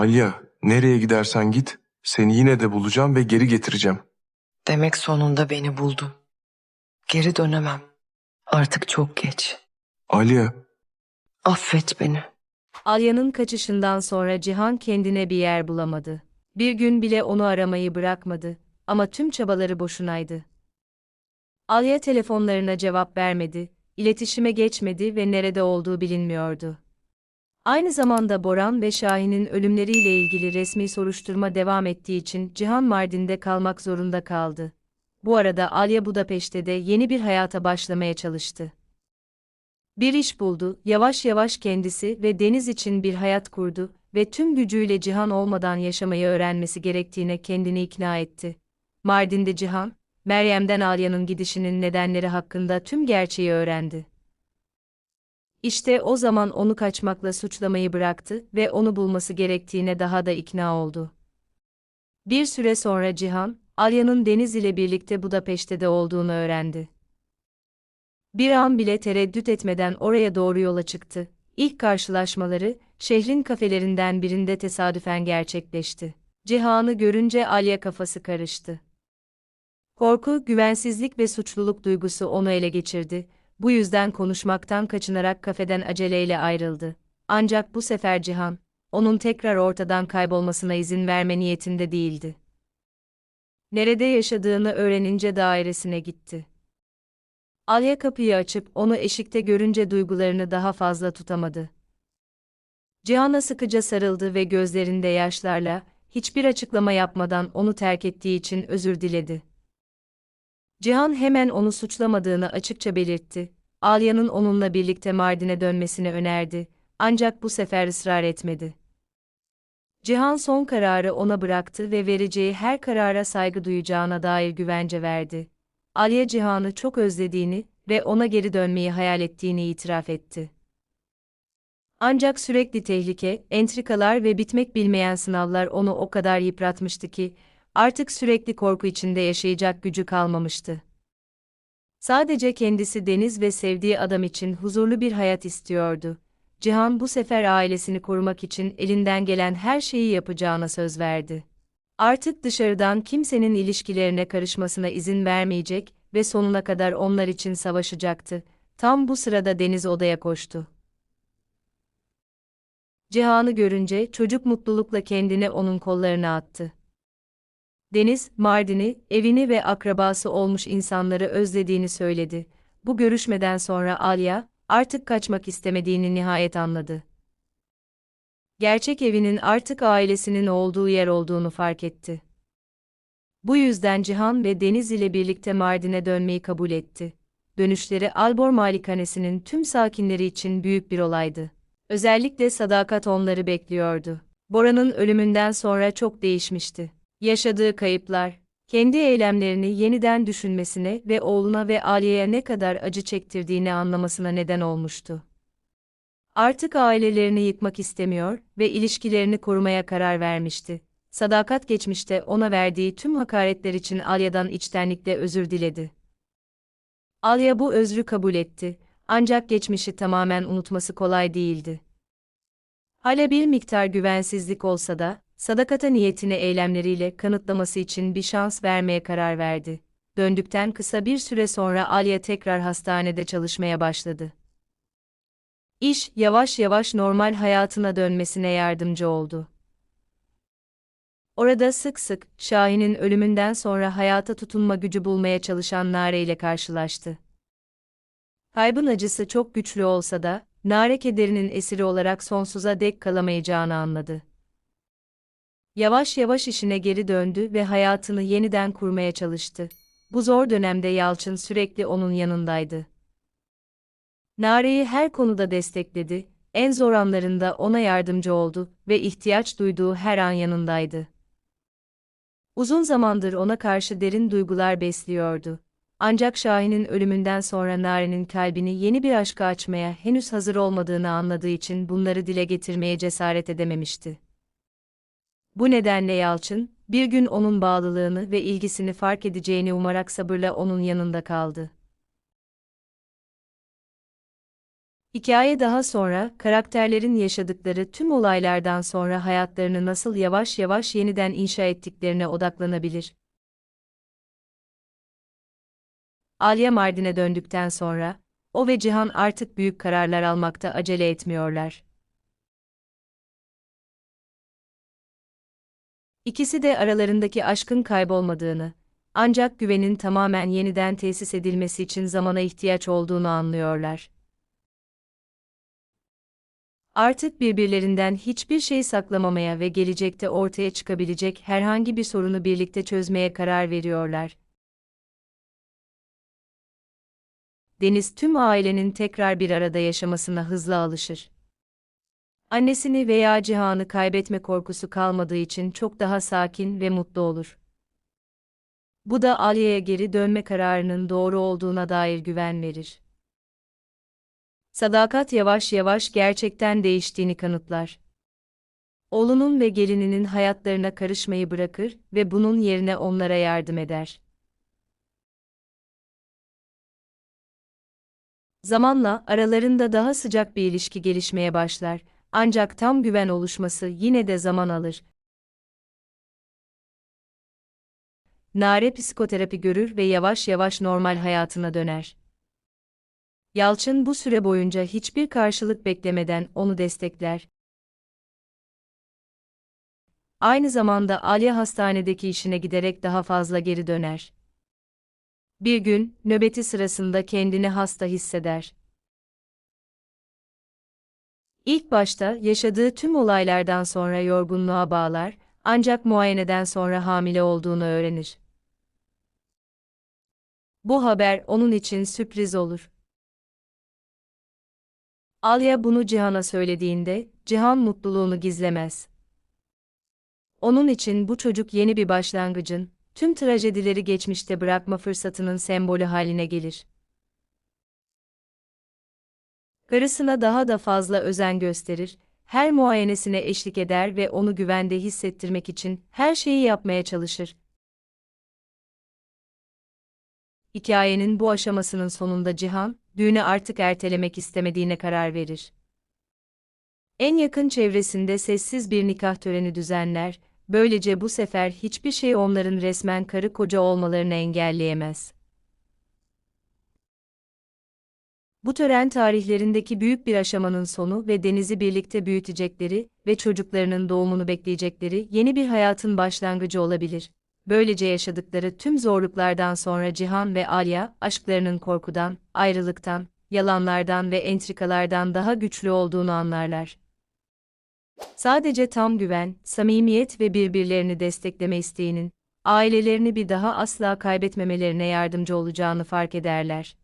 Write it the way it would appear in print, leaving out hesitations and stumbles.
Alya, nereye gidersen git, seni yine de bulacağım ve geri getireceğim. Demek sonunda beni buldun. Geri dönemem. Artık çok geç. Alya, Affet beni. Alya'nın kaçışından sonra Cihan kendine bir yer bulamadı. Bir gün bile onu aramayı bırakmadı ama tüm çabaları boşunaydı. Alya telefonlarına cevap vermedi, iletişime geçmedi ve nerede olduğu bilinmiyordu. Aynı zamanda Boran ve Şahin'in ölümleriyle ilgili resmi soruşturma devam ettiği için Cihan Mardin'de kalmak zorunda kaldı. Bu arada Alya Budapeşte'de yeni bir hayata başlamaya çalıştı. Bir iş buldu, yavaş yavaş kendisi ve Deniz için bir hayat kurdu ve tüm gücüyle Cihan olmadan yaşamayı öğrenmesi gerektiğine kendini ikna etti. Mardin'de Cihan, Meryem'den Alya'nın gidişinin nedenleri hakkında tüm gerçeği öğrendi. İşte o zaman onu kaçmakla suçlamayı bıraktı ve onu bulması gerektiğine daha da ikna oldu. Bir süre sonra Cihan, Alya'nın Deniz ile birlikte Budapeşte'de olduğunu öğrendi. Bir an bile tereddüt etmeden oraya doğru yola çıktı. İlk karşılaşmaları, şehrin kafelerinden birinde tesadüfen gerçekleşti. Cihan'ı görünce Alya kafası karıştı. Korku, güvensizlik ve suçluluk duygusu onu ele geçirdi. Bu yüzden konuşmaktan kaçınarak kafeden aceleyle ayrıldı. Ancak bu sefer Cihan, onun tekrar ortadan kaybolmasına izin verme niyetinde değildi. Nerede yaşadığını öğrenince dairesine gitti. Alya kapıyı açıp onu eşikte görünce duygularını daha fazla tutamadı. Cihan'a sıkıca sarıldı ve gözlerinde yaşlarla, hiçbir açıklama yapmadan onu terk ettiği için özür diledi. Cihan hemen onu suçlamadığını açıkça belirtti. Alya'nın onunla birlikte Mardin'e dönmesini önerdi, ancak bu sefer ısrar etmedi. Cihan son kararı ona bıraktı ve vereceği her karara saygı duyacağına dair güvence verdi. Alya Cihan'ı çok özlediğini ve ona geri dönmeyi hayal ettiğini itiraf etti. Ancak sürekli tehlike, entrikalar ve bitmek bilmeyen sınavlar onu o kadar yıpratmıştı ki, artık sürekli korku içinde yaşayacak gücü kalmamıştı. Sadece kendisi Deniz ve sevdiği adam için huzurlu bir hayat istiyordu. Cihan bu sefer ailesini korumak için elinden gelen her şeyi yapacağına söz verdi. Artık dışarıdan kimsenin ilişkilerine karışmasına izin vermeyecek ve sonuna kadar onlar için savaşacaktı. Tam bu sırada Deniz odaya koştu. Cihan'ı görünce çocuk mutlulukla kendini onun kollarına attı. Deniz, Mardin'i, evini ve akrabası olmuş insanları özlediğini söyledi. Bu görüşmeden sonra Alya, artık kaçmak istemediğini nihayet anladı. Gerçek evinin artık ailesinin olduğu yer olduğunu fark etti. Bu yüzden Cihan ve Deniz ile birlikte Mardin'e dönmeyi kabul etti. Dönüşleri Albor Malikanesi'nin tüm sakinleri için büyük bir olaydı. Özellikle Sadakat onları bekliyordu. Bora'nın ölümünden sonra çok değişmişti. Yaşadığı kayıplar, kendi eylemlerini yeniden düşünmesine ve oğluna ve Alya'ya ne kadar acı çektirdiğini anlamasına neden olmuştu. Artık ailelerini yıkmak istemiyor ve ilişkilerini korumaya karar vermişti. Sadakat geçmişte ona verdiği tüm hakaretler için Alya'dan içtenlikle özür diledi. Alya bu özrü kabul etti, ancak geçmişi tamamen unutması kolay değildi. Hala bir miktar güvensizlik olsa da, Sadakat'a niyetini eylemleriyle kanıtlaması için bir şans vermeye karar verdi. Döndükten kısa bir süre sonra Alya tekrar hastanede çalışmaya başladı. İş, yavaş yavaş normal hayatına dönmesine yardımcı oldu. Orada sık sık, Şahin'in ölümünden sonra hayata tutunma gücü bulmaya çalışan Nare ile karşılaştı. Kaybın acısı çok güçlü olsa da, Nare kederinin esiri olarak sonsuza dek kalamayacağını anladı. Yavaş yavaş işine geri döndü ve hayatını yeniden kurmaya çalıştı. Bu zor dönemde Yalçın sürekli onun yanındaydı. Nare'yi her konuda destekledi, en zor anlarında ona yardımcı oldu ve ihtiyaç duyduğu her an yanındaydı. Uzun zamandır ona karşı derin duygular besliyordu. Ancak Şahin'in ölümünden sonra Nare'nin kalbini yeni bir aşka açmaya henüz hazır olmadığını anladığı için bunları dile getirmeye cesaret edememişti. Bu nedenle Yalçın, bir gün onun bağlılığını ve ilgisini fark edeceğini umarak sabırla onun yanında kaldı. Hikaye daha sonra, karakterlerin yaşadıkları tüm olaylardan sonra hayatlarını nasıl yavaş yavaş yeniden inşa ettiklerine odaklanabilir. Alya Mardin'e döndükten sonra, o ve Cihan artık büyük kararlar almakta acele etmiyorlar. İkisi de aralarındaki aşkın kaybolmadığını, ancak güvenin tamamen yeniden tesis edilmesi için zamana ihtiyaç olduğunu anlıyorlar. Artık birbirlerinden hiçbir şey saklamamaya ve gelecekte ortaya çıkabilecek herhangi bir sorunu birlikte çözmeye karar veriyorlar. Deniz tüm ailenin tekrar bir arada yaşamasına hızla alışır. Annesini veya Cihan'ı kaybetme korkusu kalmadığı için çok daha sakin ve mutlu olur. Bu da Alya'ya geri dönme kararının doğru olduğuna dair güven verir. Sadakat yavaş yavaş gerçekten değiştiğini kanıtlar. Oğlunun ve gelininin hayatlarına karışmayı bırakır ve bunun yerine onlara yardım eder. Zamanla aralarında daha sıcak bir ilişki gelişmeye başlar, ancak tam güven oluşması yine de zaman alır. Nare psikoterapi görür ve yavaş yavaş normal hayatına döner. Yalçın bu süre boyunca hiçbir karşılık beklemeden onu destekler. Aynı zamanda Alya hastanedeki işine giderek daha fazla geri döner. Bir gün, nöbeti sırasında kendini hasta hisseder. İlk başta yaşadığı tüm olaylardan sonra yorgunluğa bağlar, ancak muayeneden sonra hamile olduğunu öğrenir. Bu haber onun için sürpriz olur. Alya bunu Cihan'a söylediğinde, Cihan mutluluğunu gizlemez. Onun için bu çocuk yeni bir başlangıcın, tüm trajedileri geçmişte bırakma fırsatının sembolü haline gelir. Karısına daha da fazla özen gösterir, her muayenesine eşlik eder ve onu güvende hissettirmek için her şeyi yapmaya çalışır. Hikayenin bu aşamasının sonunda Cihan, düğünü artık ertelemek istemediğine karar verir. En yakın çevresinde sessiz bir nikah töreni düzenler, böylece bu sefer hiçbir şey onların resmen karı koca olmalarını engelleyemez. Bu tören tarihlerindeki büyük bir aşamanın sonu ve Deniz'i birlikte büyütecekleri ve çocuklarının doğumunu bekleyecekleri yeni bir hayatın başlangıcı olabilir. Böylece yaşadıkları tüm zorluklardan sonra Cihan ve Alya, aşklarının korkudan, ayrılıktan, yalanlardan ve entrikalardan daha güçlü olduğunu anlarlar. Sadece tam güven, samimiyet ve birbirlerini destekleme isteğinin, ailelerini bir daha asla kaybetmemelerine yardımcı olacağını fark ederler.